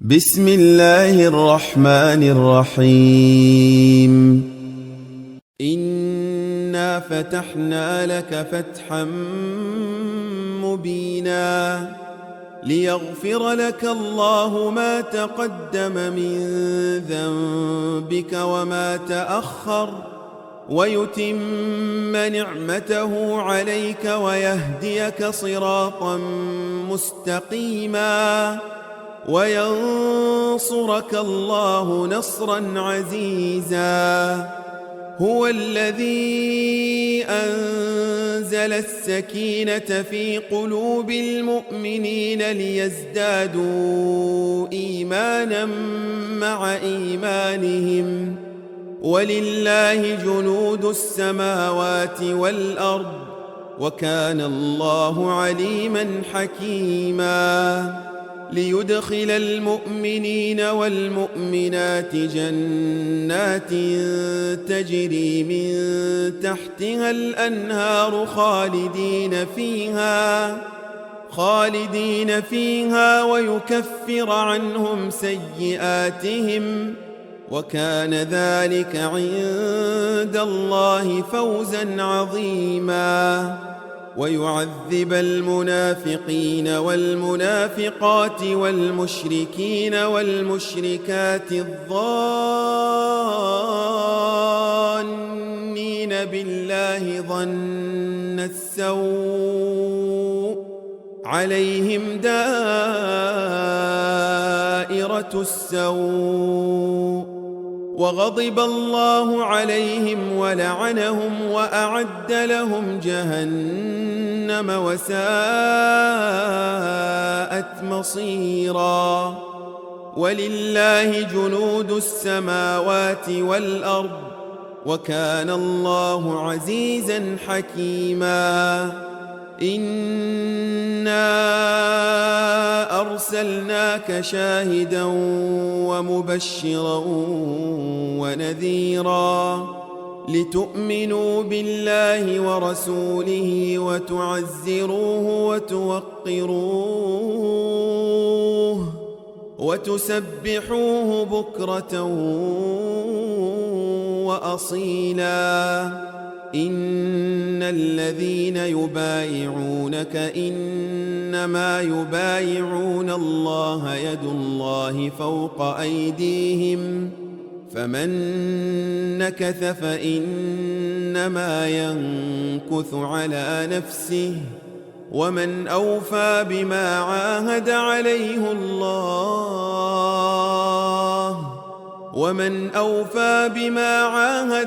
بسم الله الرحمن الرحيم. إنا فتحنا لك فتحا مبينا ليغفر لك الله ما تقدم من ذنبك وما تأخر ويتم نعمته عليك ويهديك صراطا مستقيما وينصرك الله نصرا عزيزا. هو الذي أنزل السكينة في قلوب المؤمنين ليزدادوا إيمانا مع إيمانهم ولله جنود السماوات والأرض وكان الله عليما حكيما. ليدخل المؤمنين والمؤمنات جنات تجري من تحتها الأنهار خالدين فيها ويكفر عنهم سيئاتهم وكان ذلك عند الله فوزا عظيما. ويعذب المنافقين والمنافقات والمشركين والمشركات الظانين بالله ظن السوء عليهم دائرة السوء وغضب الله عليهم ولعنهم وأعد لهم جهنم وساءت مصيرا. ولله جنود السماوات والأرض وكان الله عزيزا حكيما. إنا أرسلناك شاهدا ومبشرا ونذيرا لتؤمنوا بالله ورسوله وتعزروه وتوقروه وتسبحوه بكرة وأصيلا. إن الذين يبايعونك إنما يبايعون الله يد الله فوق أيديهم فمن نكث فإنما ينكث على نفسه ومن أوفى بما عاهد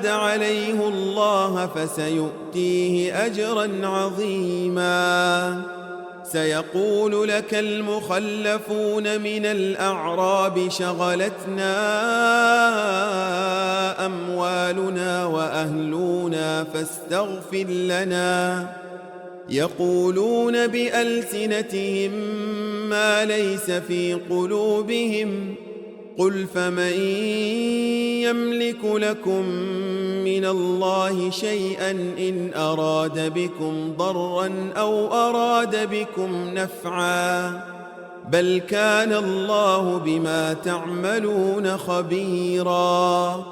عليه الله فسيؤتيه أجرا عظيما. سيقول لك المخلفون من الأعراب شغلتنا أموالنا وأهلنا فاستغفر لنا يقولون بألسنتهم ما ليس في قلوبهم قل فمن يملك لكم من الله شيئا إن أراد بكم ضرا أو أراد بكم نفعا بل كان الله بما تعملون خبيرا.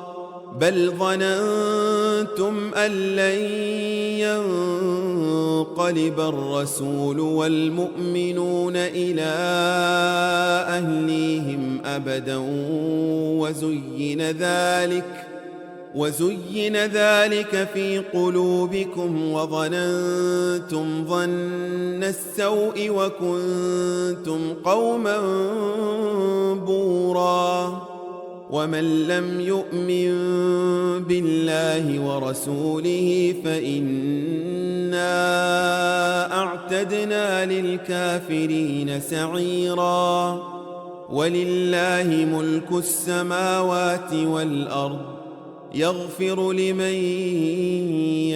بل ظننتم أن لن ينقلب الرسول والمؤمنون إلى أهليهم أبدا وزين ذلك في قلوبكم وظننتم ظن السوء وكنتم قوما بورا. ومن لم يؤمن بالله ورسوله فإنا أعتدنا للكافرين سعيرا. ولله ملك السماوات والأرض يغفر لمن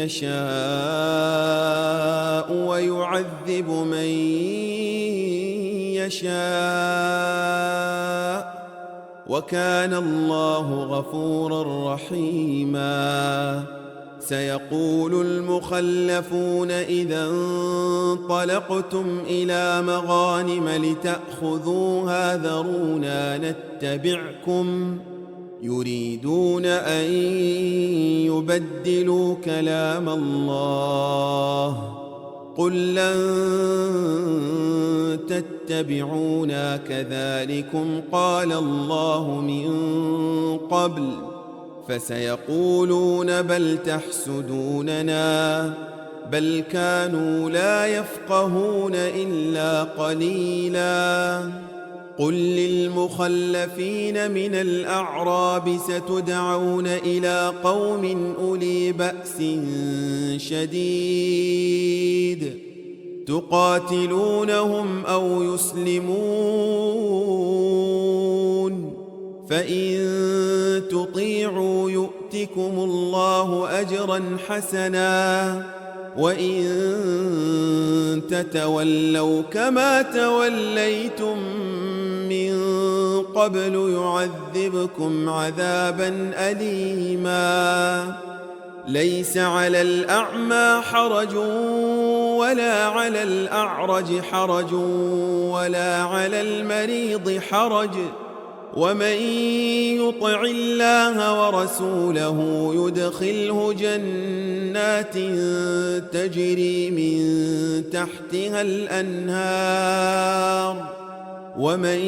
يشاء ويعذب من يشاء وكان الله غفورا رحيما. سيقول المخلفون إذا انطلقتم إلى مغانم لتأخذوها ذرونا نتبعكم يريدون أن يبدلوا كلام الله قل لن تتبعونا كذلكم قال الله من قبل فسيقولون بل تحسدوننا بل كانوا لا يفقهون إلا قليلا قل للمخلفين من الأعراب ستدعون إلى قوم أولي بأس شديد تقاتلونهم أو يسلمون فإن تطيعوا يؤتكم الله أجرا حسنا وإن تتولوا كما توليتم من قبل يعذبكم عذابا أليما ليس على الأعمى حرج ولا على الأعرج حرج ولا على المريض حرج ومن يطع الله ورسوله يدخله جنات تجري من تحتها الأنهار ومن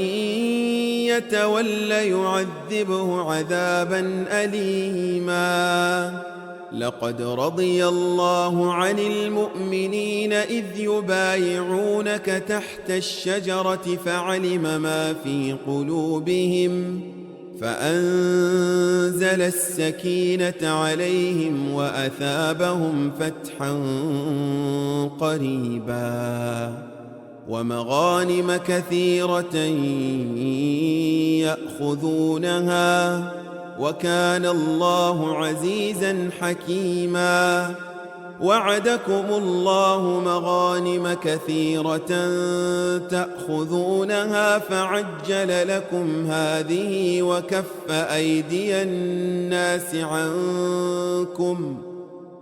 يتول يعذبه عذابا أليما لقد رضي الله عن المؤمنين إذ يبايعونك تحت الشجرة فعلم ما في قلوبهم فأنزل السكينة عليهم وأثابهم فتحا قريبا ومغانم كثيرة يأخذونها وكان الله عزيزا حكيما وعدكم الله مغانم كثيرة تأخذونها فعجل لكم هذه وكف أيدي الناس عنكم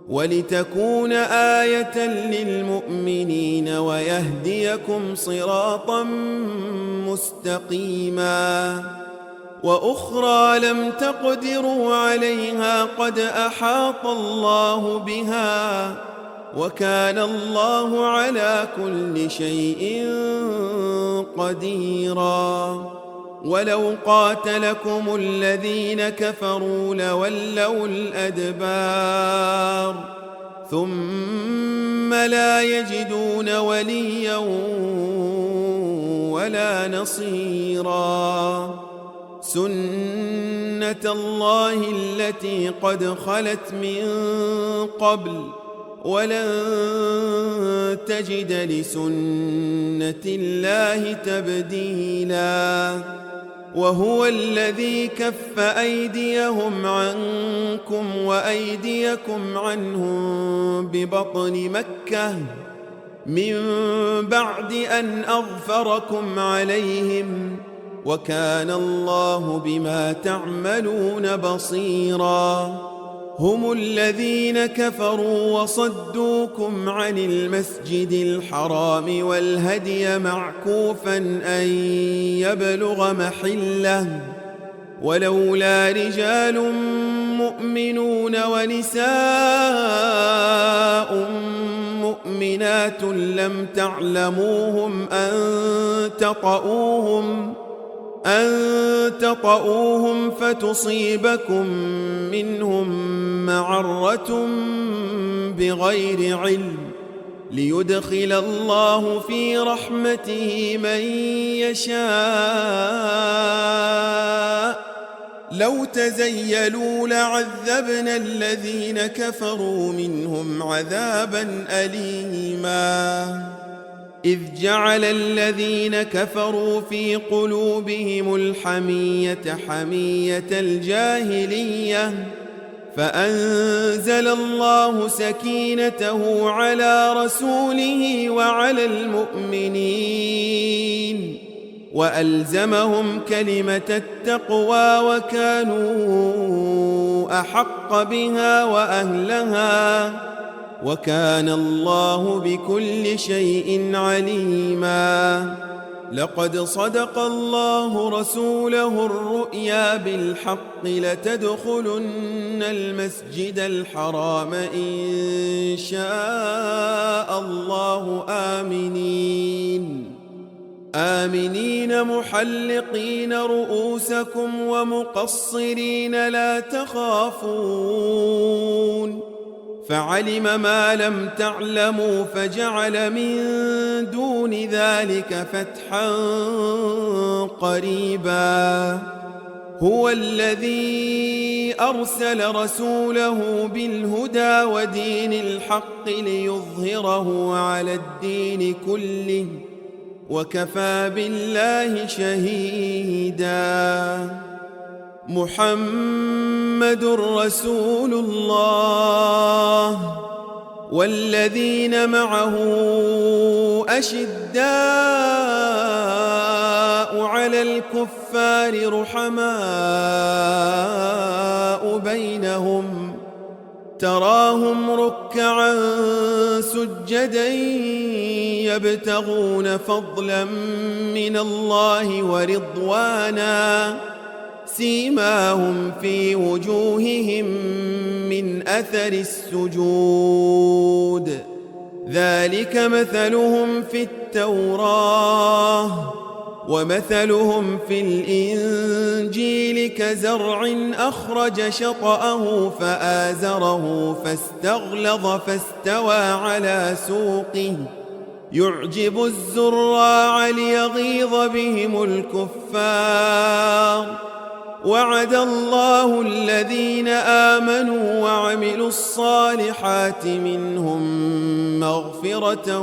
ولتكون آية للمؤمنين ويهديكم صراطا مستقيما وأخرى لم تقدروا عليها قد أحاط الله بها وكان الله على كل شيء قديرا ولو قاتلكم الذين كفروا لولوا الأدبار ثم لا يجدون وليا ولا نصيرا سنة الله التي قد خلت من قبل ولن تجد لسنة الله تبديلا وهو الذي كف أيديهم عنكم وأيديكم عنهم ببطن مكة من بعد أن أظفركم عليهم وكان الله بما تعملون بصيرا هم الذين كفروا وصدوكم عن المسجد الحرام والهدي معكوفا أن يبلغ محله ولولا رجال مؤمنون ونساء مؤمنات لم تعلموهم أن تطؤوهم فتصيبكم منهم معرة بغير علم ليدخل الله في رحمته من يشاء لو تزيلوا لعذبنا الذين كفروا منهم عذابا أليما إذ جعل الذين كفروا في قلوبهم الحمية حمية الجاهلية فأنزل الله سكينته على رسوله وعلى المؤمنين وألزمهم كلمة التقوى وكانوا أحق بها وأهلها وكان الله بكل شيء عليما. لقد صدق الله رسوله الرؤيا بالحق لتدخلن المسجد الحرام إن شاء الله آمنين محلقين رؤوسكم ومقصرين لا تخافون فعلم ما لم تعلموا فجعل من دون ذلك فتحا قريبا. هو الذي أرسل رسوله بالهدى ودين الحق ليظهره على الدين كله وكفى بالله شهيدا. محمد رسول الله والذين معه أشداء على الكفار رحماء بينهم تراهم ركعا سجدا يبتغون فضلا من الله ورضوانا سيماهم في وجوههم من أثر السجود ذلك مثلهم في التوراة ومثلهم في الإنجيل كزرع أخرج شطأه فآزره فاستغلظ فاستوى على سوقه يعجب الزراع ليغيظ بهم الكفار. وعد الله الذين آمنوا وعملوا الصالحات منهم مغفرة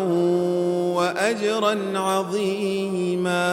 وأجرا عظيما.